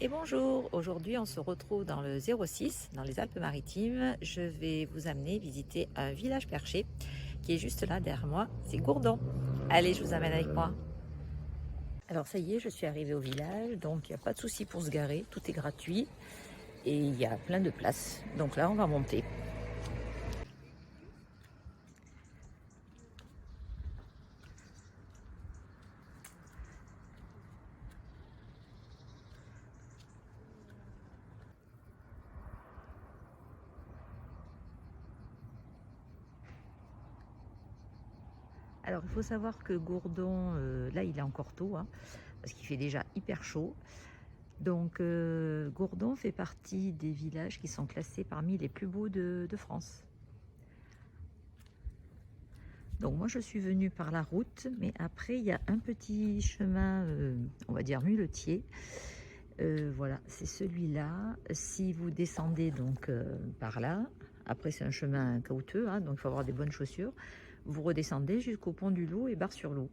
Et bonjour, aujourd'hui on se retrouve dans le 06, dans les Alpes-Maritimes. Je vais vous amener visiter un village perché qui est juste là derrière moi, c'est Gourdon. Allez, je vous amène avec moi. Alors ça y est, je suis arrivée au village, donc il n'y a pas de souci pour se garer, tout est gratuit et il y a plein de places. Donc là on va monter. Alors il faut savoir que Gourdon, là il est encore tôt, hein, parce qu'il fait déjà hyper chaud. Donc Gourdon fait partie des villages qui sont classés parmi les plus beaux de France. Donc moi je suis venue par la route, mais après il y a un petit chemin, on va dire muletier. Voilà, c'est celui-là. Si vous descendez donc par là, après c'est un chemin caouteux, hein, donc il faut avoir des bonnes chaussures. Vous redescendez jusqu'au pont du Loup et Bar-sur-Loup.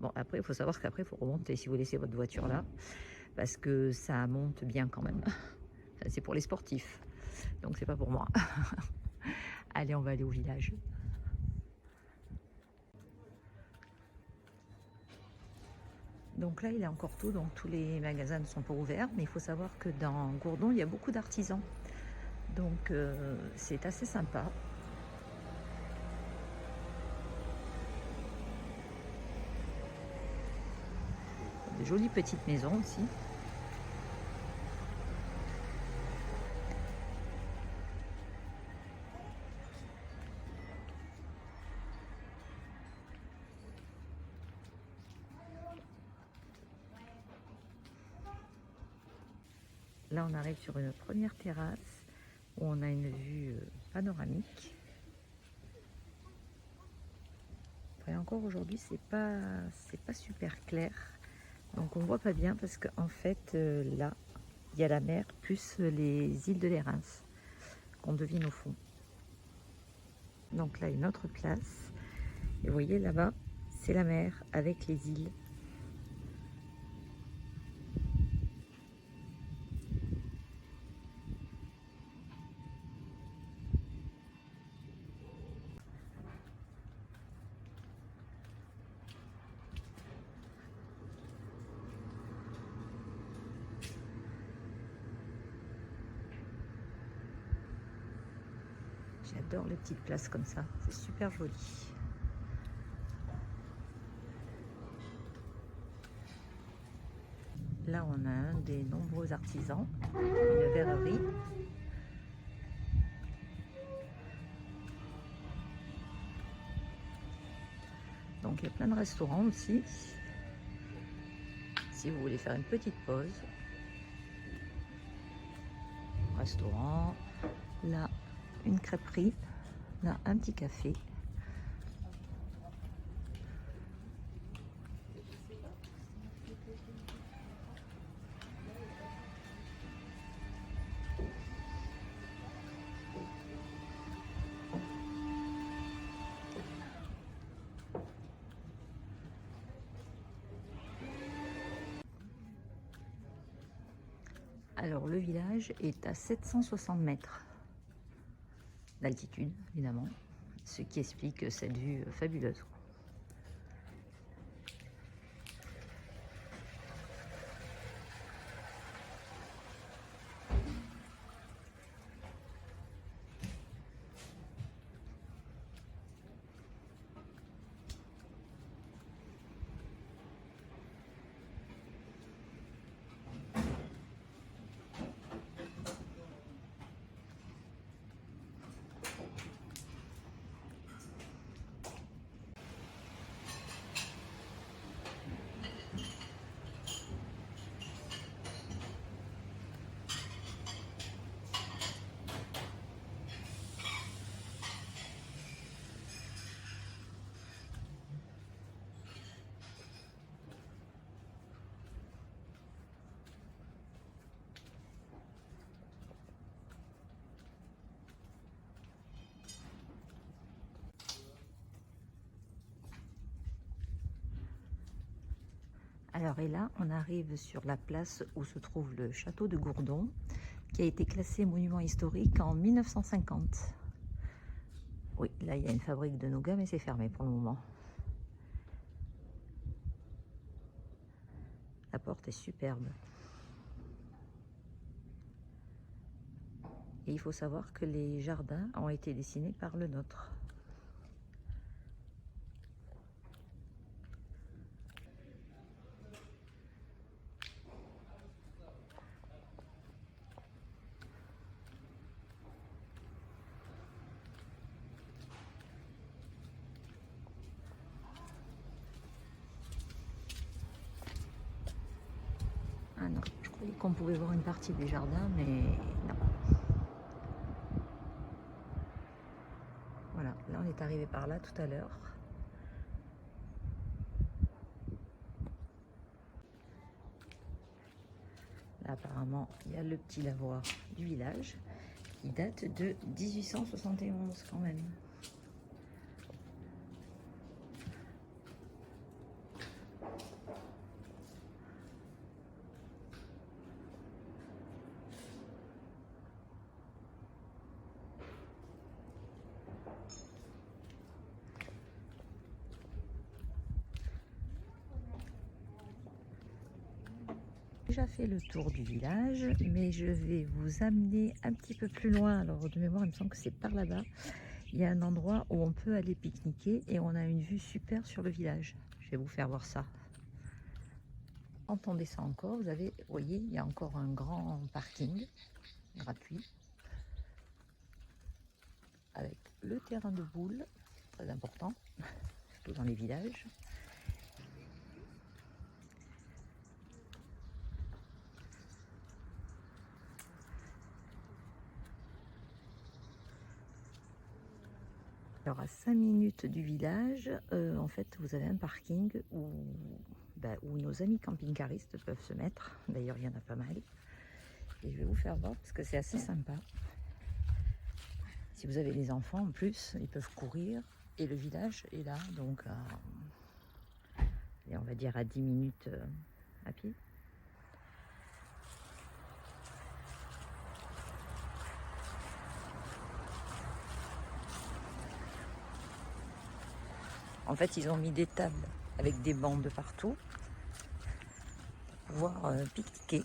Bon, après il faut savoir qu'après il faut remonter si vous laissez votre voiture là, parce que ça monte bien quand même. C'est pour les sportifs, donc c'est pas pour moi. Allez, on va aller au village. Donc là, il est encore tôt, donc tous les magasins ne sont pas ouverts, mais il faut savoir que dans Gourdon, il y a beaucoup d'artisans. Donc c'est assez sympa. Des jolies petites maisons aussi. Là, on arrive sur une première terrasse où on a une vue panoramique. Après, encore aujourd'hui, c'est pas super clair. Donc on voit pas bien parce qu'en fait, là, il y a la mer plus les îles de Lérins qu'on devine au fond. Donc là, une autre place. Et vous voyez là-bas, c'est la mer avec les îles. J'adore les petites places comme ça, c'est super joli. Là, on a un des nombreux artisans, une verrerie. Donc, il y a plein de restaurants aussi. Si vous voulez faire une petite pause. Restaurant. Là, une crêperie. Là, un petit café. Alors, le village est à 760 mètres d'altitude, évidemment, ce qui explique cette vue fabuleuse. Alors et là, on arrive sur la place où se trouve le château de Gourdon, qui a été classé monument historique en 1950. Oui, là il y a une fabrique de nougats, mais c'est fermé pour le moment. La porte est superbe. Et il faut savoir que les jardins ont été dessinés par le nôtre. Ah non, je croyais qu'on pouvait voir une partie du jardin, mais non. Voilà, là on est arrivé par là tout à l'heure. Là apparemment il y a le petit lavoir du village qui date de 1871 quand même. Déjà fait le tour du village, mais je vais vous amener un petit peu plus loin. Alors de mémoire, il me semble que c'est par là-bas. Il y a un endroit où on peut aller pique-niquer et on a une vue super sur le village. Je vais vous faire voir ça. Quand on descend encore, vous voyez, il y a encore un grand parking gratuit avec le terrain de boules, très important, surtout dans les villages. Alors à 5 minutes du village, en fait vous avez un parking où nos amis camping-caristes peuvent se mettre. D'ailleurs il y en a pas mal. Et je vais vous faire voir parce que c'est assez sympa. Si vous avez des enfants en plus, ils peuvent courir. Et le village est là, donc on va dire à 10 minutes à pied. En fait, ils ont mis des tables avec des bancs de partout pour pouvoir pique-niquer.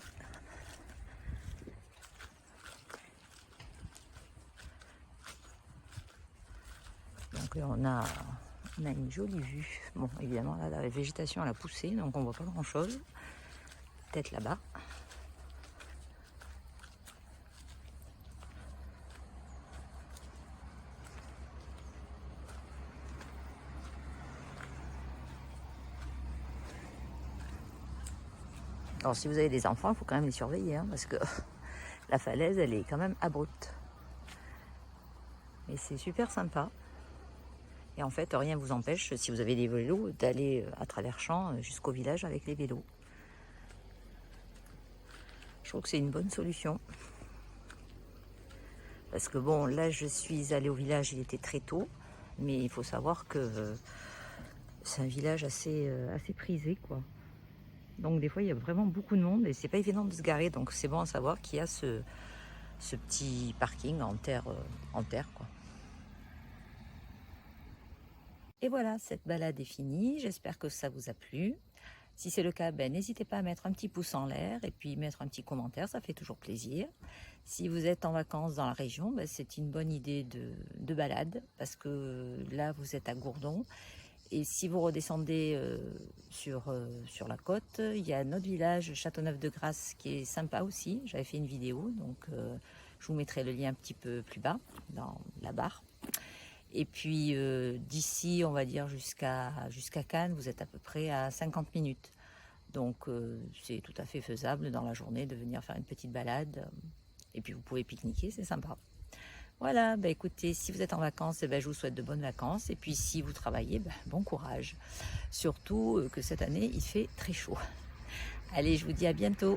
Donc on a une jolie vue. Bon, évidemment, là, la végétation elle a poussé, donc on voit pas grand-chose. Peut-être là-bas. Alors si vous avez des enfants, il faut quand même les surveiller, hein, parce que la falaise, elle est quand même abrupte. Mais c'est super sympa. Et en fait, rien ne vous empêche, si vous avez des vélos, d'aller à travers champs jusqu'au village avec les vélos. Je trouve que c'est une bonne solution. Parce que bon, là, je suis allée au village, il était très tôt. Mais il faut savoir que c'est un village assez prisé, quoi. Donc des fois, il y a vraiment beaucoup de monde et c'est pas évident de se garer. Donc c'est bon à savoir qu'il y a ce petit parking en terre, quoi. Et voilà, cette balade est finie. J'espère que ça vous a plu. Si c'est le cas, n'hésitez pas à mettre un petit pouce en l'air et puis mettre un petit commentaire, ça fait toujours plaisir. Si vous êtes en vacances dans la région, c'est une bonne idée de balade parce que là, vous êtes à Gourdon. Et si vous redescendez sur la côte, il y a un autre village, Châteauneuf-de-Grasse, qui est sympa aussi. J'avais fait une vidéo, donc je vous mettrai le lien un petit peu plus bas, dans la barre. Et puis d'ici, on va dire jusqu'à Cannes, vous êtes à peu près à 50 minutes. Donc c'est tout à fait faisable dans la journée de venir faire une petite balade. Et puis vous pouvez pique-niquer, c'est sympa. Voilà, écoutez, si vous êtes en vacances, je vous souhaite de bonnes vacances. Et puis si vous travaillez, bon courage. Surtout que cette année, il fait très chaud. Allez, je vous dis à bientôt.